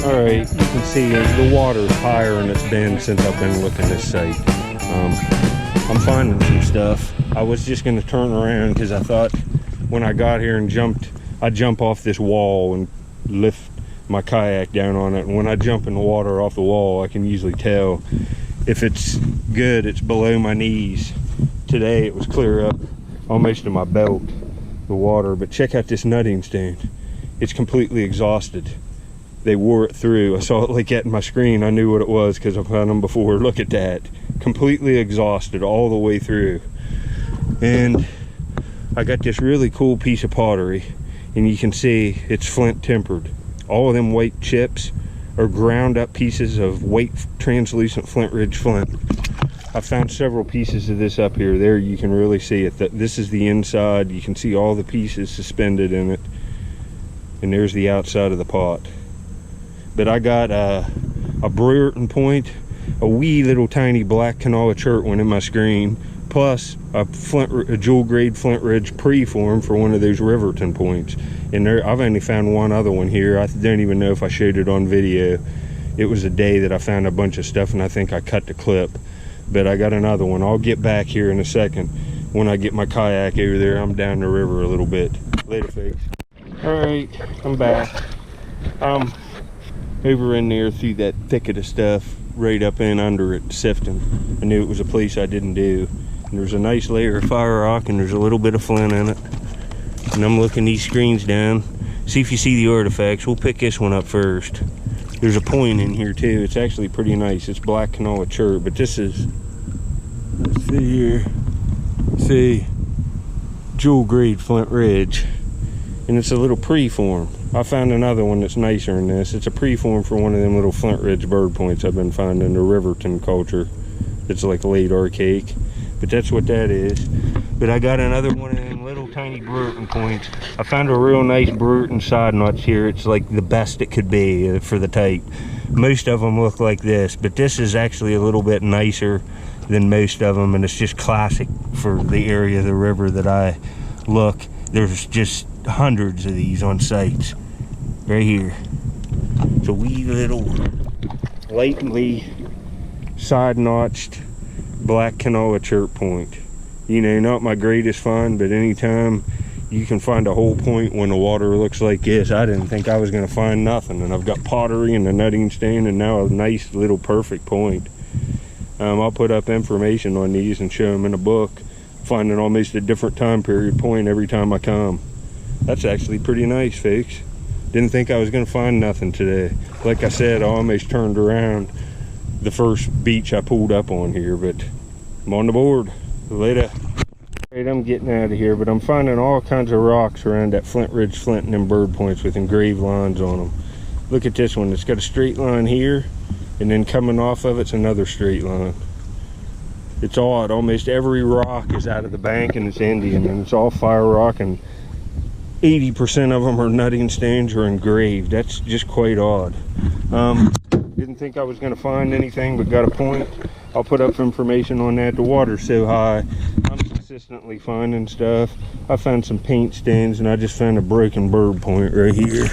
Alright, you can see the water's higher than it's been since I've been looking at this site. I'm finding some stuff. I was just going to turn around because I thought when I got here and I'd jump off this wall and lift my kayak down on it. And when I jump in the water off the wall, I can usually tell if it's good, it's below my knees. Today it was clear up almost to my belt, the water. But check out this nutting stand. It's completely exhausted. They wore it through. I saw it like that in my screen. I knew what it was because I've found them before. Look at that. Completely exhausted all the way through. And I got this really cool piece of pottery, and you can see it's flint tempered. All of them white chips are ground up pieces of white translucent flint ridge flint. I found several pieces of this up here. There you can really see it. This is the inside. You can see all the pieces suspended in it. And there's the outside of the pot. But I got a Brewerton point, a wee little tiny black canola chert one in my screen, plus a jewel grade flint ridge preform for one of those Brewerton points. And there, I've only found one other one here. I don't even know if I showed it on video. It was a day that I found a bunch of stuff, and I think I cut the clip. But I got another one. I'll get back here in a second. When I get my kayak over there, I'm down the river a little bit. Later, folks. Alright, I'm back. Over in there through that thicket of stuff, right up in under it, sifting. I knew it was a place I didn't do. And there's a nice layer of fire rock, and there's a little bit of flint in it. And I'm looking these screens down, see if you see the artifacts. We'll pick this one up first. There's a point in here too. It's actually pretty nice. It's black canola chert, but this is, let's see here, see, jewel grade flint ridge. And it's a little preform. I found another one that's nicer than this. It's a preform for one of them little flint ridge bird points I've been finding in the Brewerton culture. It's like late archaic, but that's what that is. But I got another one of them little tiny Brewerton points. I found a real nice Brewerton side notch here. It's like the best it could be for the type. Most of them look like this, but this is actually a little bit nicer than most of them, and it's just classic for the area of the river that I look. There's just hundreds of these on sites right here. It's a wee little lightly side notched black canola chert point. You know, not my greatest find, but anytime you can find a whole point when the water looks like this, I didn't think I was going to find nothing. And I've got pottery and a nutting stand, and now a nice little perfect point. I'll put up information on these and show them in a book, finding almost a different time period point every time I come. That's actually pretty nice, folks. Didn't think I was going to find nothing today. Like I said, I almost turned around the first beach I pulled up on here, but I'm on the board. Later. Right, I'm getting out of here, but I'm finding all kinds of rocks around that flint ridge flint and them bird points with engraved lines on them. Look at this one. It's got a straight line here, and then coming off of it's another straight line. It's odd. Almost every rock is out of the bank, and it's Indian, and it's all fire rock, and 80% of them are nutting stands or engraved. That's just quite odd. Didn't think I was going to find anything, but got a point. I'll put up information on that. The water's so high, I'm consistently finding stuff. I found some paint stains, and I just found a broken bird point right here.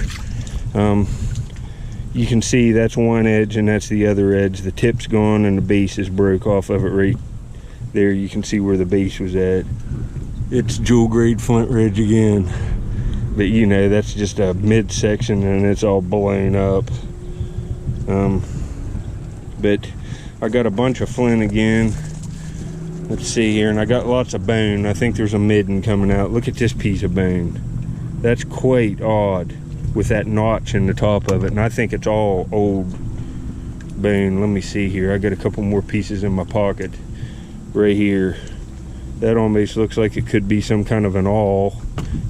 You can see that's one edge and that's the other edge. The tip's gone and the base is broke off of it right there. You can see where the base was at. It's jewel grade flint ridge again, but you know, that's just a midsection and it's all blown up. But I got a bunch of flint again. Let's see here, and I got lots of bone. I think there's a midden coming out. Look at this piece of bone. That's quite odd with that notch in the top of it, and I think it's all old bone. Let me see here. I got a couple more pieces in my pocket right here. That almost looks like it could be some kind of an awl,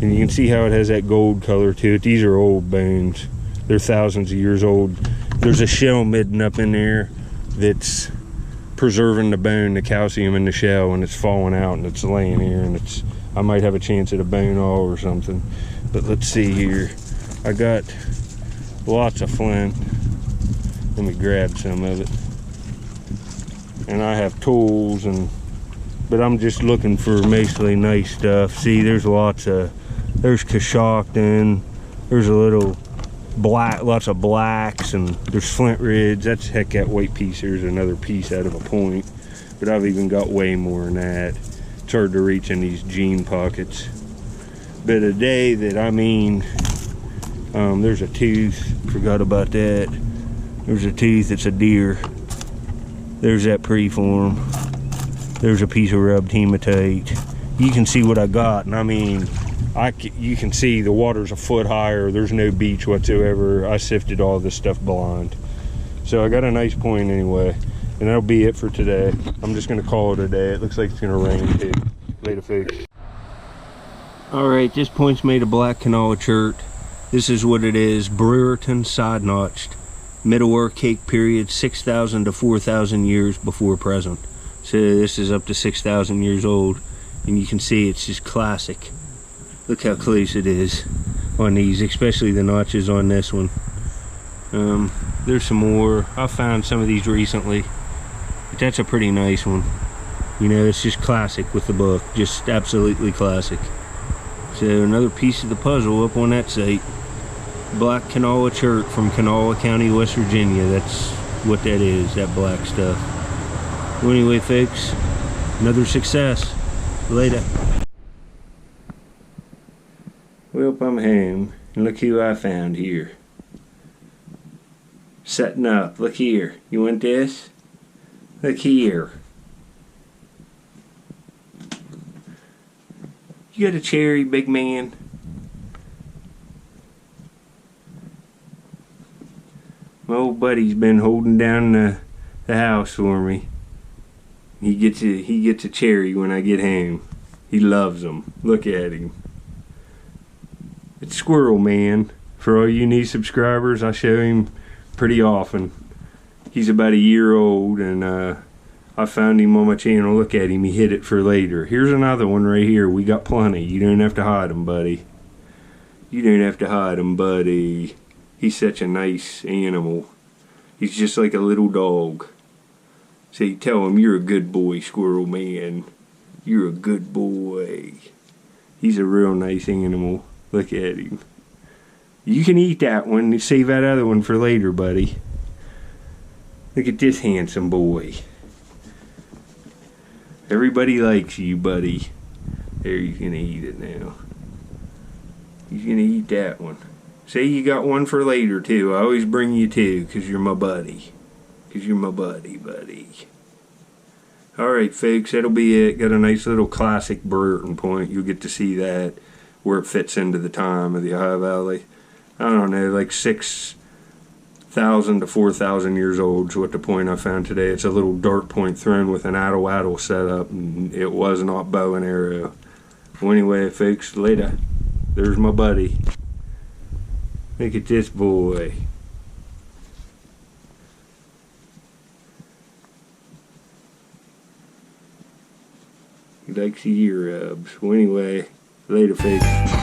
and you can see how it has that gold color to it. These are old bones. They're thousands of years old. There's a shell midden up in there that's preserving the bone, the calcium in the shell, and it's falling out and it's laying here, and it's, I might have a chance at a bone awl or something. But let's see here. I got lots of flint. Let me grab some of it. And I have tools, but I'm just looking for mostly nice stuff. See, there's lots of, there's Coshocton, there's a little black, lots of blacks, and there's flint reds. That's heck, that white piece there's another piece out of a point, but I've even got way more than that. It's hard to reach in these jean pockets. But a day that I mean, there's a tooth, forgot about that. There's a tooth, it's a deer. There's that preform. There's a piece of rubbed hematite. You can see what I got, and I mean, you can see the water's a foot higher. There's no beach whatsoever. I sifted all this stuff blind. So I got a nice point anyway, and that'll be it for today. I'm just gonna call it a day. It looks like it's gonna rain too. Later, folks. All right, this point's made of black canola chert. This is what it is, Brewerton side notched. Middle Archaic period, 6,000 to 4,000 years before present. So this is up to 6,000 years old, and you can see it's just classic. Look how close it is on these, especially the notches on this one. There's some more. I found some of these recently, but that's a pretty nice one. You know, it's just classic with the book, just absolutely classic. So another piece of the puzzle up on that site. Black canola chert from Kanawha County, West Virginia. That's what that is, that black stuff. Well, anyway, folks, another success. Later. Well, I'm home, and look who I found here. Setting up. Look here. You want this? Look here. You got a cherry, big man? My old buddy's been holding down the house for me. He gets a cherry when I get home. He loves them. Look at him. It's Squirrel Man. For all you new subscribers, I show him pretty often. He's about a year old, and I found him on my channel. Look at him. He hid it for later. Here's another one right here. We got plenty. You don't have to hide him, buddy. You don't have to hide him, buddy. He's such a nice animal. He's just like a little dog. So you tell him, you're a good boy, Squirrel Man. You're a good boy. He's a real nice animal. Look at him. You can eat that one. Save that other one for later, buddy. Look at this handsome boy. Everybody likes you, buddy. There, you can eat it now. He's gonna eat that one. Say you got one for later, too. I always bring you two, because you're my buddy. Because you're my buddy. Alright, folks, that'll be it. Got a nice little classic Brewerton point. You'll get to see that, where it fits into the time of the Ohio Valley. I don't know, like 6,000 to 4,000 years old is what the point I found today. It's a little dart point thrown with an addle setup, and it was not bow and arrow. Well, anyway, folks, later. There's my buddy. Look at this boy. He likes the ear rubs. Well, anyway, later, folks.